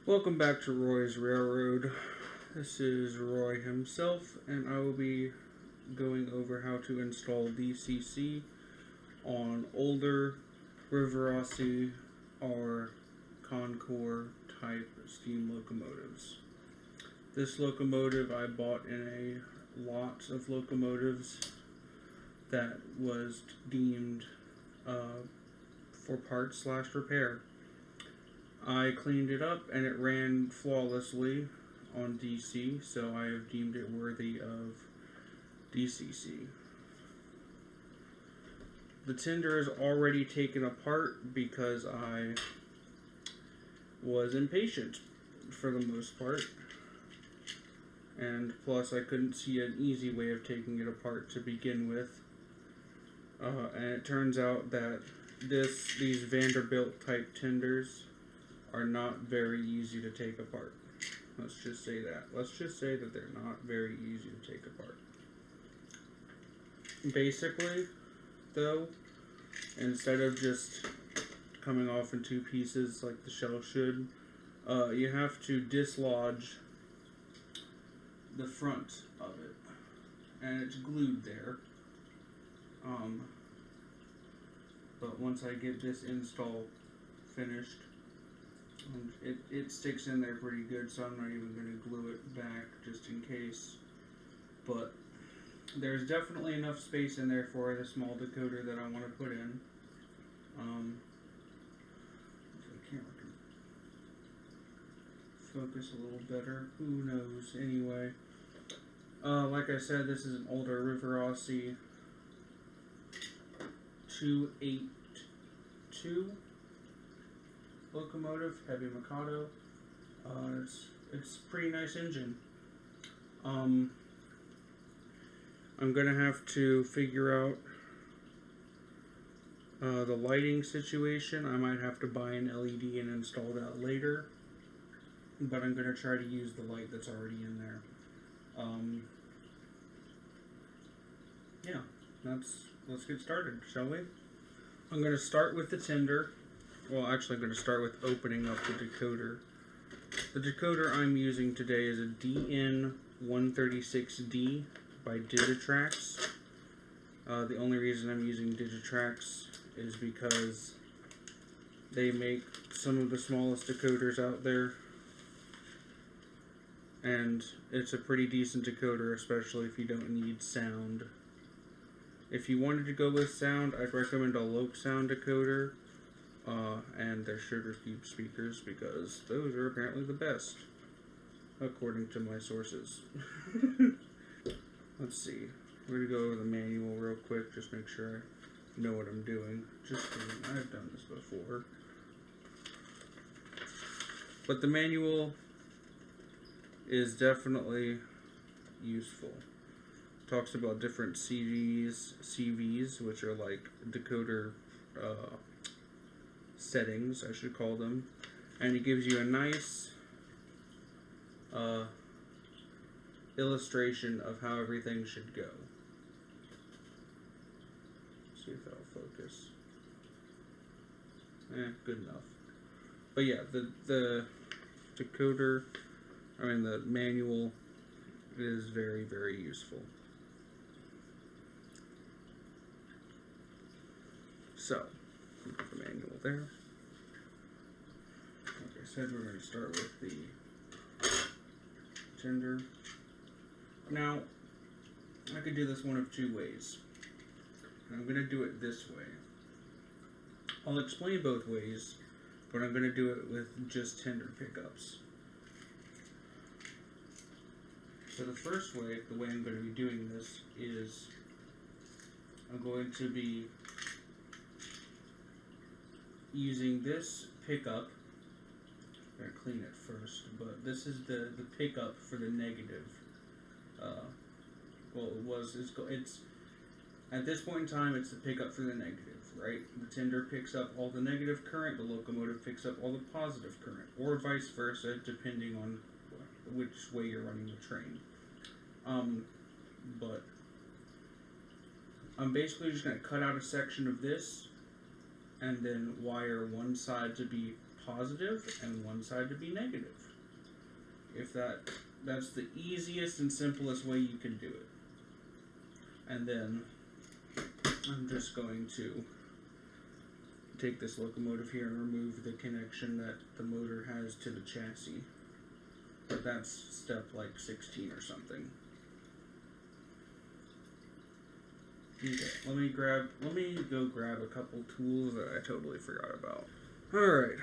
Welcome back to Roy's Railroad. This is Roy himself, and I will be going over how to install DCC on older Rivarossi or Con Cor type steam locomotives. This locomotive I bought in a lot of locomotives that was deemed for parts / repair. I cleaned it up and it ran flawlessly on DC, so I have deemed it worthy of DCC. The tender is already taken apart because I was impatient for the most part, and plus I couldn't see an easy way of taking it apart to begin with, and it turns out that these Vanderbilt type tenders are not very easy to take apart. Let's just say that. Let's just say that they're not very easy to take apart. Basically, though, instead of just coming off in two pieces like the shell should, you have to dislodge the front of it, and it's glued there. But once I get this install finished, it sticks in there pretty good, so I'm not even going to glue it back just in case. But there's definitely enough space in there for the small decoder that I want to put in. If the camera can focus a little better, who knows? Anyway, like I said, this is an older Rivarossi 282 locomotive, heavy Mikado. It's a pretty nice engine. I'm gonna have to figure out the lighting situation. I might have to buy an LED and install that later, but I'm gonna try to use the light that's already in there. Yeah, let's get started, shall we? I'm gonna start with the tender. Well, actually, I'm going to start with opening up the decoder. The decoder I'm using today is a DN136D by Digitrax. The only reason I'm using Digitrax is because they make some of the smallest decoders out there, and it's a pretty decent decoder, especially if you don't need sound. If you wanted to go with sound, I'd recommend a local sound decoder. And their sugar cube speakers, because those are apparently the best, according to my sources. Let's see. We're going to go over the manual real quick, just make sure I know what I'm doing. Just kidding, I've done this before. But the manual is definitely useful. It talks about different CVs, which are like decoder settings, I should call them, and it gives you a nice illustration of how everything should go. Let's see if that'll focus. Good enough. But yeah, the decoder, the manual is very, very useful. So, the manual there. Like I said, we're going to start with the tender. Now, I could do this one of two ways. And I'm going to do it this way. I'll explain both ways, but I'm going to do it with just tender pickups. So the first way, the way I'm going to be doing this is I'm going to be using this pickup. I'm going to clean it first, but this is the pickup for the negative. It's at this point in time, it's the pickup for the negative, right? The tender picks up all the negative current, the locomotive picks up all the positive current, or vice versa, depending on which way you're running the train. But I'm basically just going to cut out a section of this and then wire one side to be positive and one side to be negative. If that's the easiest and simplest way you can do it. And then I'm just going to take this locomotive here and remove the connection that the motor has to the chassis. But that's step like 16 or something. Okay, let me go grab a couple tools that I totally forgot about. Alright.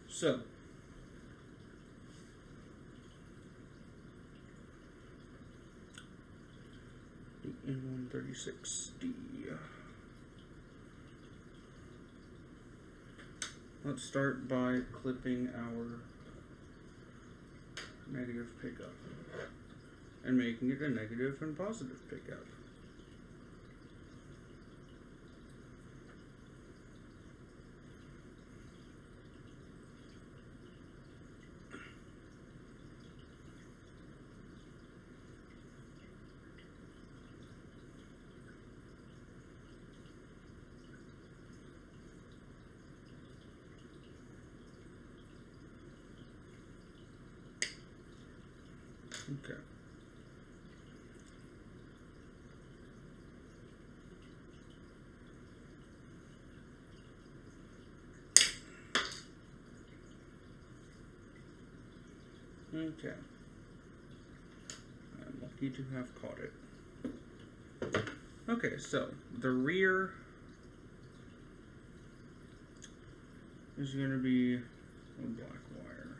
So the N136D. Let's start by clipping our negative pickup and making it a negative and positive pickup. Okay. Okay. I'm lucky to have caught it. Okay, so the rear is going to be a black wire,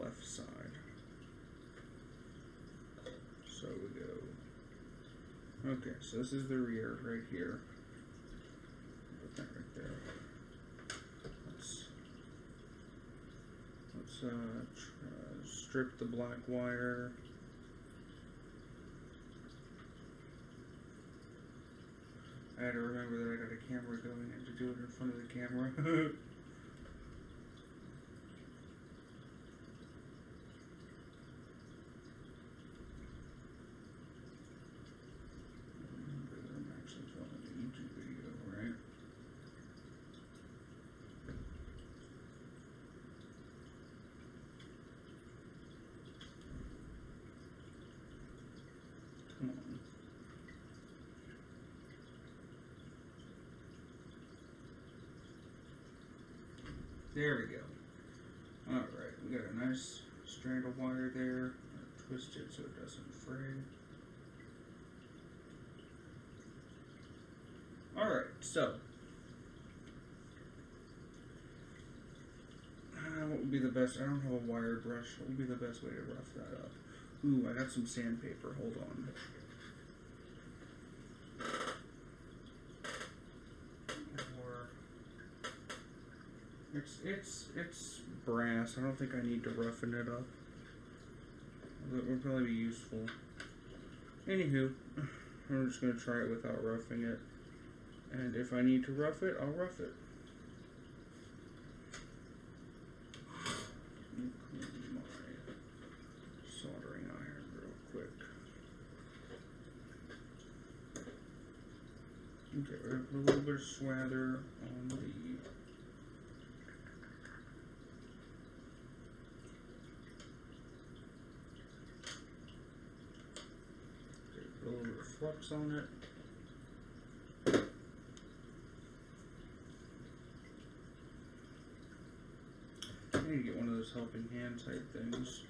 left side. So we go. Okay, so this is the rear right here. Put that right there. Let's strip the black wire. I had to remember that I got a camera going and to do it in front of the camera. There we go. Alright, we got a nice strand of wire there. Twist it so it doesn't fray. Alright, so what would be the best? I don't have a wire brush. What would be the best way to rough that up? Ooh, I got some sandpaper. Hold on. It's brass. I don't think I need to roughen it up. It would probably be useful. Anywho, I'm just going to try it without roughing it. And if I need to rough it, I'll rough it. Clean my soldering iron real quick. Okay, we're going to put a little bit of swather on the a little bit of flux on it. I need to get one of those helping hand type things.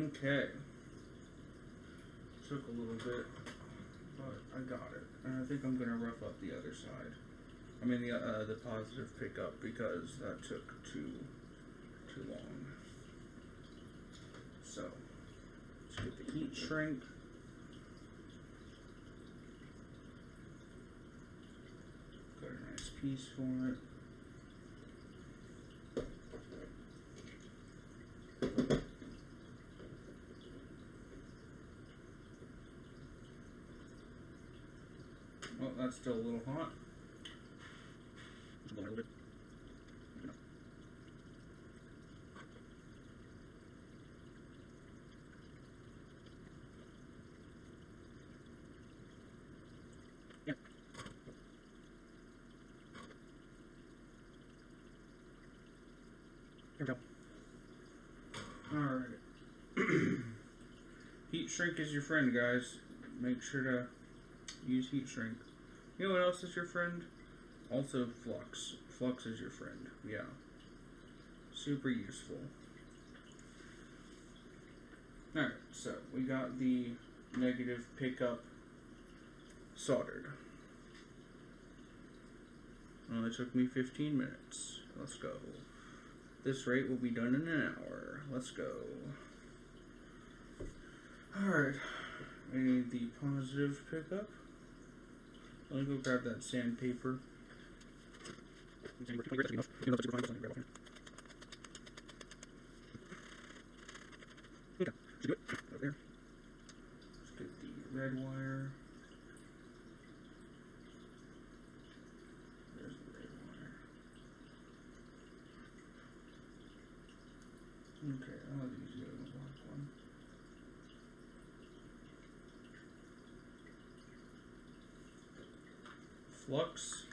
Okay. Took a little bit, but I got it. And I think I'm gonna rough up the other side. I mean the positive pickup, because that took too long. So let's get the heat shrink. Got a nice piece for it. Well, that's still a little hot. A little bit. Here we go. Alright. Heat shrink is your friend, guys. Make sure to use heat shrink. You know what else is your friend? Also flux. Flux is your friend. Yeah. Super useful. Alright, so we got the negative pickup soldered. Only took me 15 minutes. Let's go. This rate will be done in an hour. Let's go. Alright. I need the positive pickup. Let me go grab that sandpaper. Okay, should do it. Over there. Let's get the red wire. There's the red wire. Okay, I'll use the other black one. Flux.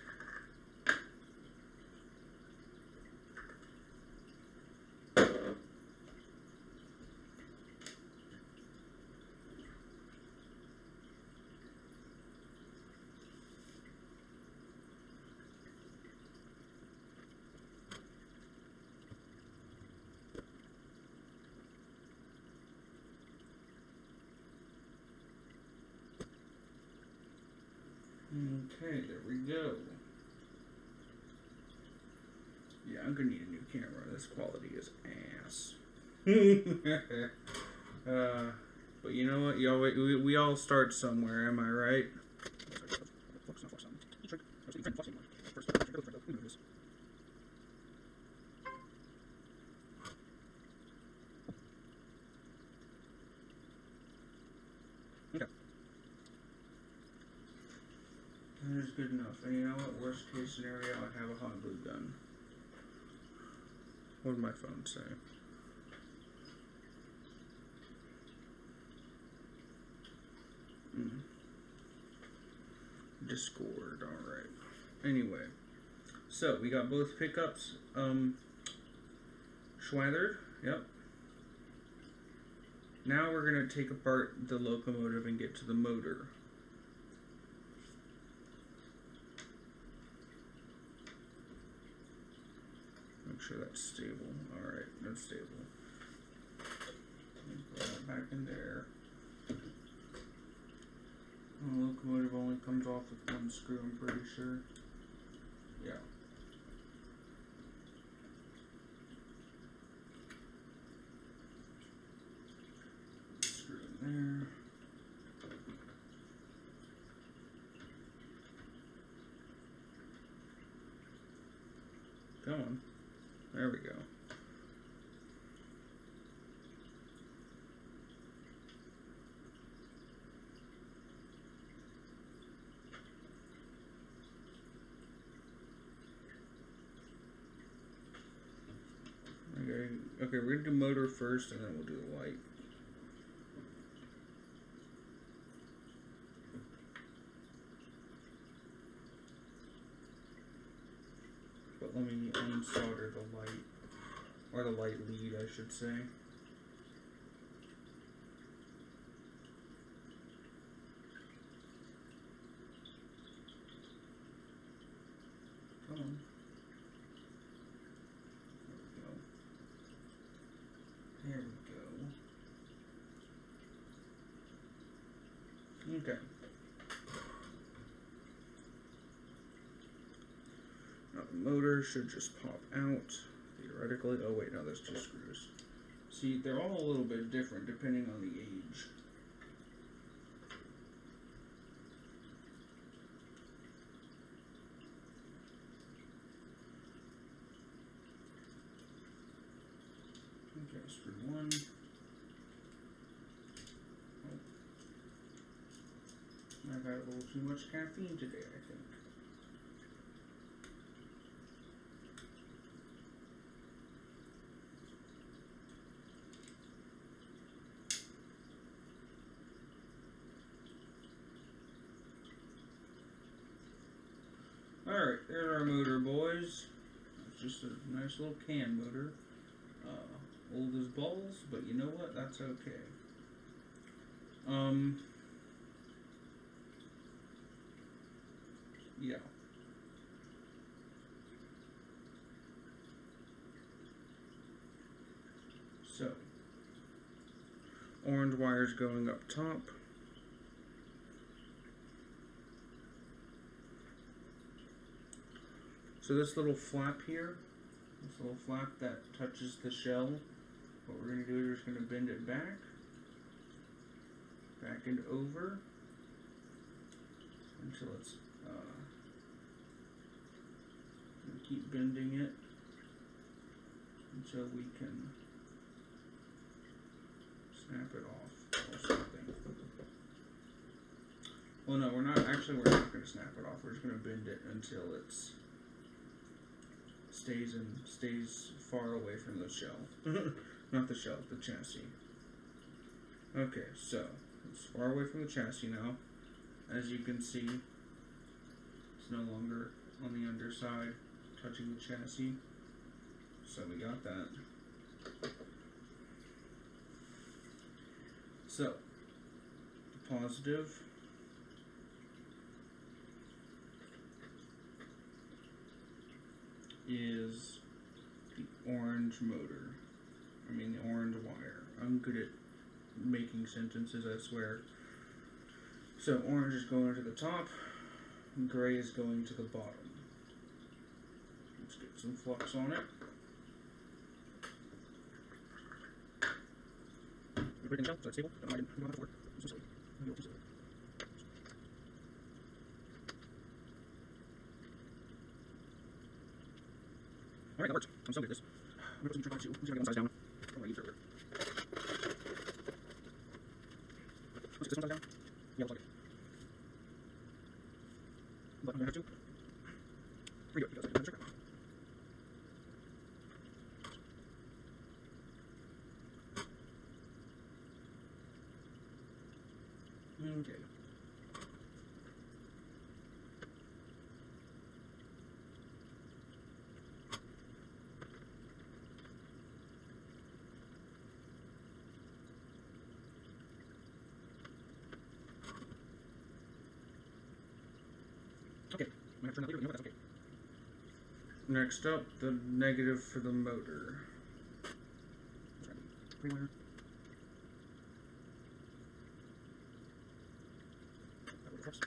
Okay, there we go. Yeah, I'm gonna need a new camera. This quality is ass. But you know what? We all start somewhere, am I right? Okay. That is good enough. And you know what? Worst case scenario, I have a hot glue gun. What did my phone say? Discord, alright. Anyway. So, we got both pickups, schwethered. Yep. Now we're going to take apart the locomotive and get to the motor. Make sure that's stable. Alright, that's stable. Put that back in there. The locomotive only comes off with one screw, I'm pretty sure. Yeah. Screw in there. Come on. There we go. Okay, we're gonna do motor first and then we'll do the light. But let me unsolder the light. Or the light lead, I should say. Come on. There we go. Okay. Now the motor should just pop out, theoretically. Oh wait, no, there's two screws. See, they're all a little bit different depending on the age. Okay, screw one. Oh. I've had a little too much caffeine today, I think. Alright, there's our motor, boys. It's just a nice little can motor. old as balls, but you know what? That's okay. Yeah. So, orange wires going up top. So this little flap here, this little flap that touches the shell, what we're going to do is we're just going to bend it back and over until it's, keep bending it until we can snap it off or something. Well, no, we're not going to snap it off. We're just going to bend it until it's stays far away from the shell. Not the shell, the chassis. Okay, so it's far away from the chassis now. As you can see, it's no longer on the underside touching the chassis. So we got that. So, the positive is the orange motor. I mean the orange wire. I'm good at making sentences, I swear. So orange is going to the top, and gray is going to the bottom. Let's get some flux on it. Everything down, so it's stable. I don't have to work. It's so silly. Alright, that works. I'm so good at this. I'm going to try to. Let's see if I can size down. Oh, I used it earlier. Let's get this one size down. Yeah, looks like it. But I'm going to have to. Here we go. Because I didn't have a okay. Okay, I'm going to turn that later, but that's okay. Next up, the negative for the motor. Let's try the gray wire. That will cross.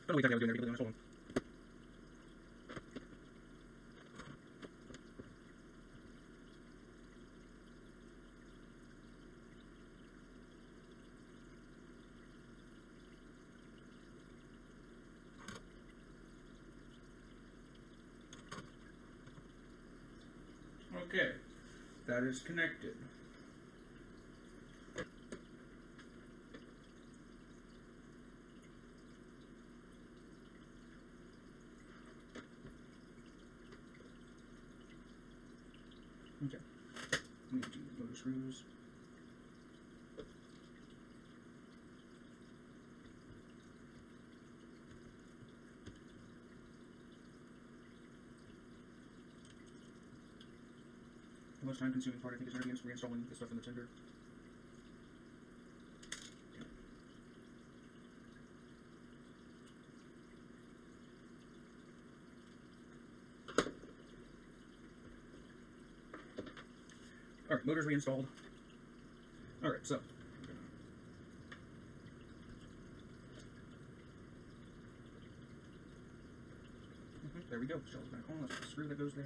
I don't know exactly how I was doing there, to be honest. Hold on. Okay, that is connected. Okay. We need to do motor screws. The most time-consuming part, I think, is reinstalling the stuff in the tender. Alright, motor's reinstalled. Alright, so. There we go. Shell's back on. That's the screw that goes there.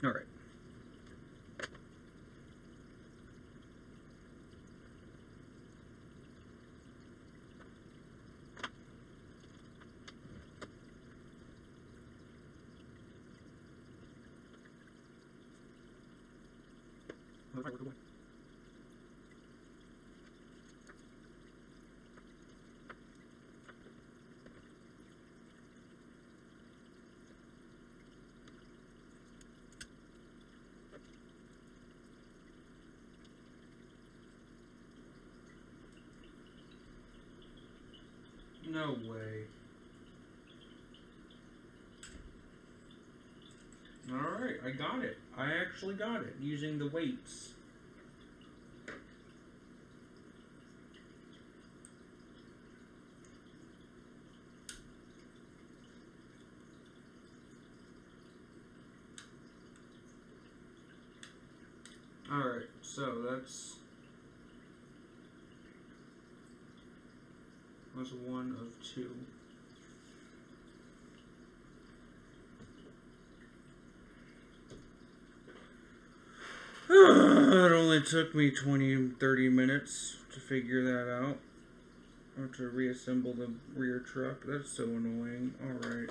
Alright. No way. Alright, I got it. I actually got it using the weights. Alright, so that's one of two. It only took me 20-30 minutes to figure that out. Or to reassemble the rear truck. That's so annoying. Alright.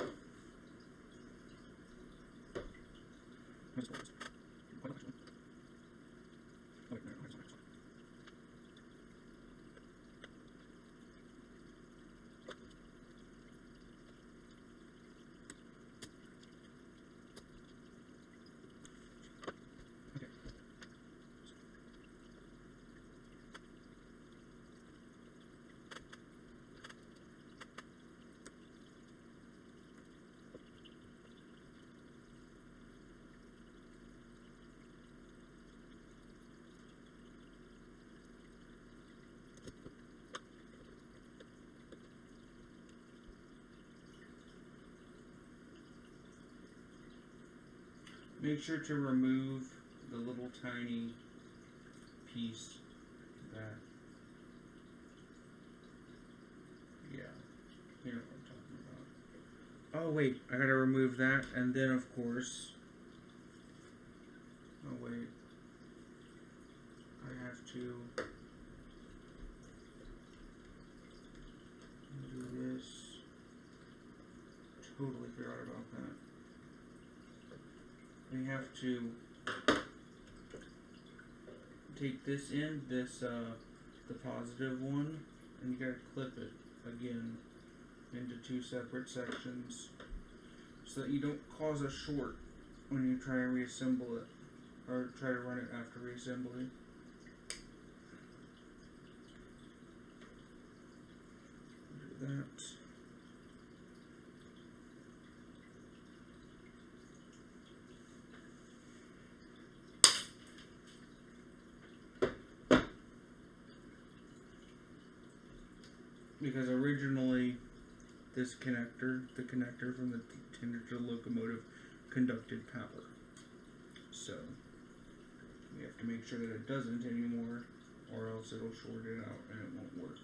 Make sure to remove the little tiny piece that, yeah, you know what I'm talking about. Oh wait, I gotta remove that, and then of course, oh wait, I have to do this. Totally forgot about that. We have to take this in, the positive one, and you gotta clip it again into two separate sections so that you don't cause a short when you try and reassemble it, or try to run it after reassembly. Do that. Because originally, this connector, the connector from the tender to the locomotive, conducted power. So, we have to make sure that it doesn't anymore, or else it'll short it out and it won't work.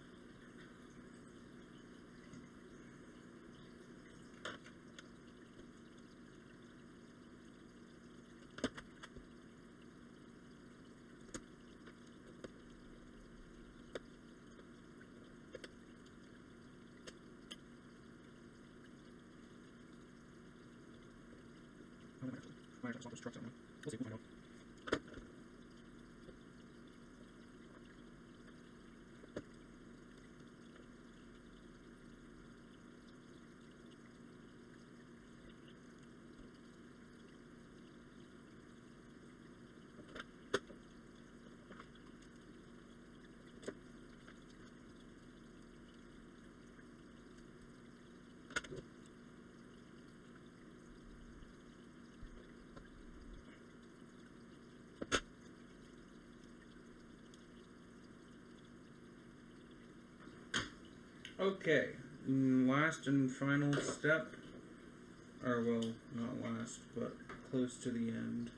We'll see, we'll find out. Okay, last and final step, or well, not last, but close to the end,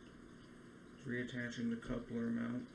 is reattaching the coupler mount.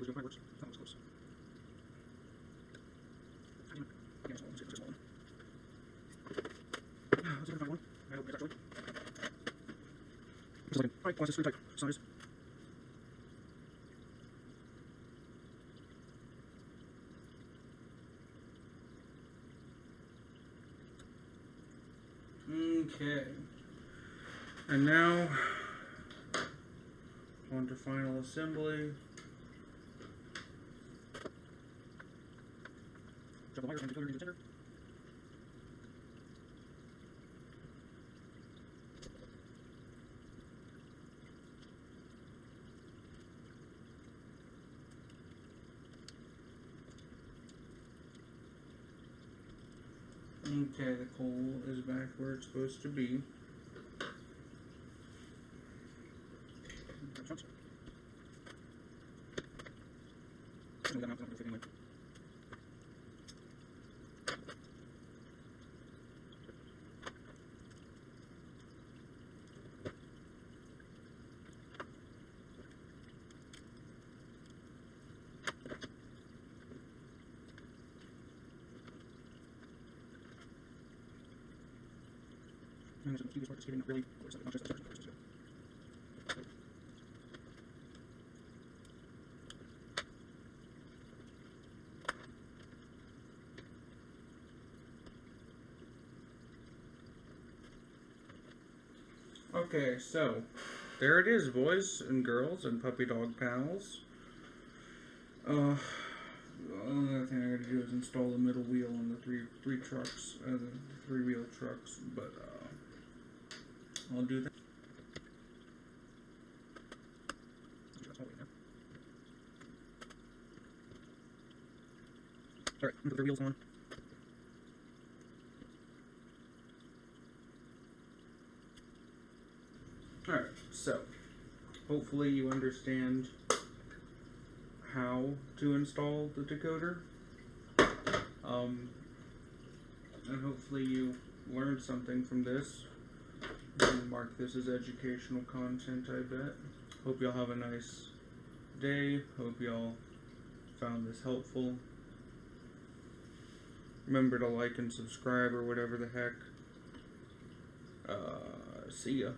doing fireworks. That was close. Yeah, small one. Let's get a small one. Let's find one. I hope we got joy. Alright, watch this screw tight. Size. Okay. And now, on to final assembly. Drop the wires and the decoder into the center. Okay, the coal is back where it's supposed to be. Shots. Move that out, not gonna fit anyway. And there's a few parts getting really close to the conscious of the Okay, so there it is, boys and girls and puppy dog pals. The only other thing I gotta do is install the middle wheel on the three trucks, the three-wheel trucks, but I'll do that. Alright, put their wheels on. Alright, so hopefully you understand how to install the decoder. And hopefully you learned something from this. Mark this as educational content, I bet. Hope y'all have a nice day. Hope y'all found this helpful. Remember to like and subscribe or whatever the heck. See ya.